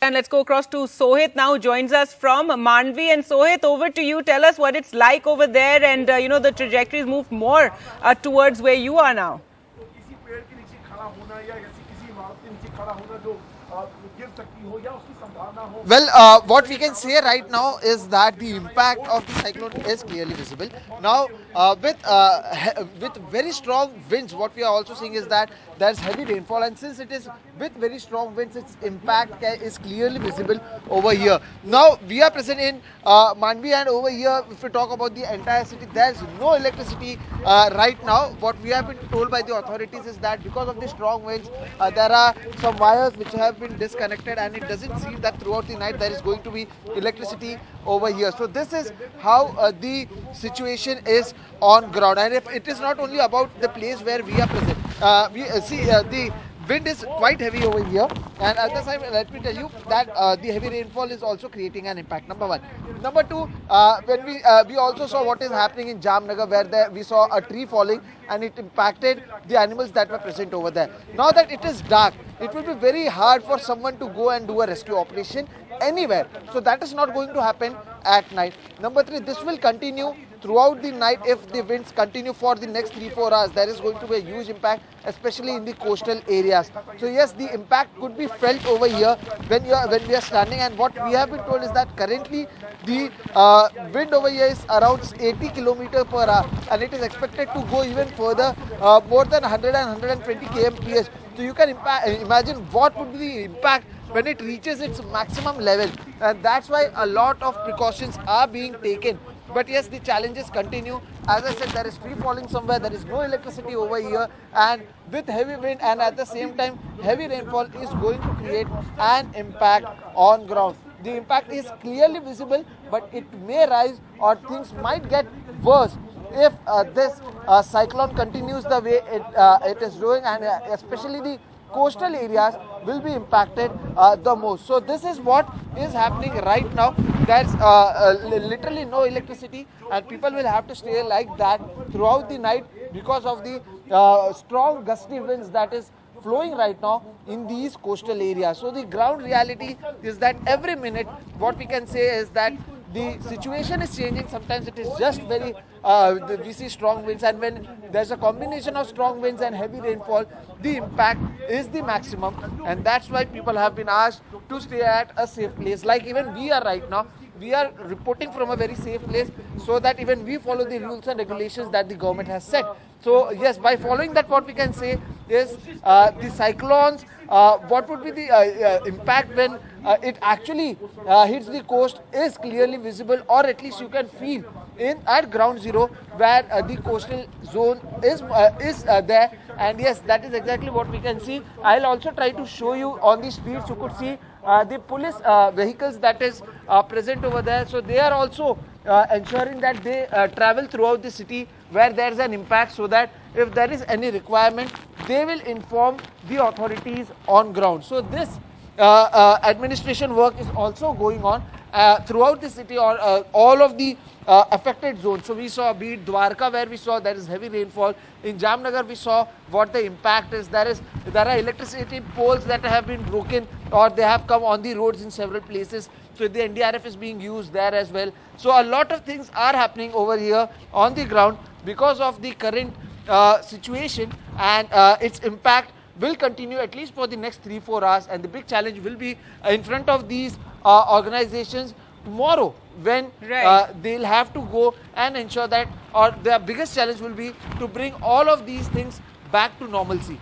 and let's go across to Sohit now, who joins us from Mandvi. And Sohit, over to you. Tell us what it's like over there, and the trajectories moved more towards where you are now. Well, what we can say right now is that the impact of the cyclone is clearly visible. Now, with very strong winds, what we are also seeing is that there's heavy rainfall, and since it is with very strong winds, its impact is clearly visible over here. Now, we are present in Mandvi, and over here, if we talk about the entire city, there's no electricity right now. What we have been told by the authorities is that because of the strong winds, there are some wires which have been disconnected, and it doesn't seem that throughout the night there is going to be electricity over here. So this is how the situation is on ground, and if it is not only about the place where we are present, we see the wind is quite heavy over here, and at the time, let me tell you that the heavy rainfall is also creating an impact. Number one. Number two, when we also saw what is happening in Jamnagar, where we saw a tree falling and it impacted the animals that were present over there. Now that it is dark, it will be very hard for someone to go and do a rescue operation anywhere. So that is not going to happen at night. Number three, this will continue throughout the night. If the winds continue for the next 3-4 hours, there is going to be a huge impact, especially in the coastal areas. So yes, the impact could be felt over here when we are standing, and what we have been told is that currently the wind over here is around 80 km per hour, and it is expected to go even further, more than 100 and 120 kmph. So you can imagine what would be the impact when it reaches its maximum level, and that's why a lot of precautions are being taken. But yes, the challenges continue. As I said, there is tree falling somewhere, there is no electricity over here, and with heavy wind and at the same time heavy rainfall is going to create an impact on ground. The impact is clearly visible, but it may rise, or things might get worse if this cyclone continues the way it is doing, and especially the coastal areas will be impacted the most. So this is what is happening right now. There's literally no electricity, and people will have to stay like that throughout the night because of the strong gusty winds that is flowing right now in these coastal areas. So the ground reality is that every minute, what we can say is that the situation is changing. Sometimes it is just very, we see strong winds, and when there's a combination of strong winds and heavy rainfall, the impact is the maximum, and that's why people have been asked to stay at a safe place. Like even we are right now, we are reporting from a very safe place, so that even we follow the rules and regulations that the government has set. So yes, by following that, what we can say is the cyclones, what would be the impact when it actually hits the coast is clearly visible, or at least you can feel at ground zero, where the coastal zone is there. And yes, that is exactly what we can see. I'll also try to show you on the streets. You could see the police vehicles that is present over there. So they are also ensuring that they travel throughout the city where there is an impact, so that if there is any requirement, they will inform the authorities on ground. So this administration work is also going on throughout the city, or all of the affected zones. So we saw, be it Dwarka, where we saw there is heavy rainfall. In Jamnagar, we saw what the impact is. There are electricity poles that have been broken, or they have come on the roads in several places. So the NDRF is being used there as well. So a lot of things are happening over here on the ground because of the current situation, and its impact will continue at least for the next 3-4 hours. And the big challenge will be in front of these organizations tomorrow, when they'll have to go and ensure that, or their biggest challenge will be to bring all of these things back to normalcy.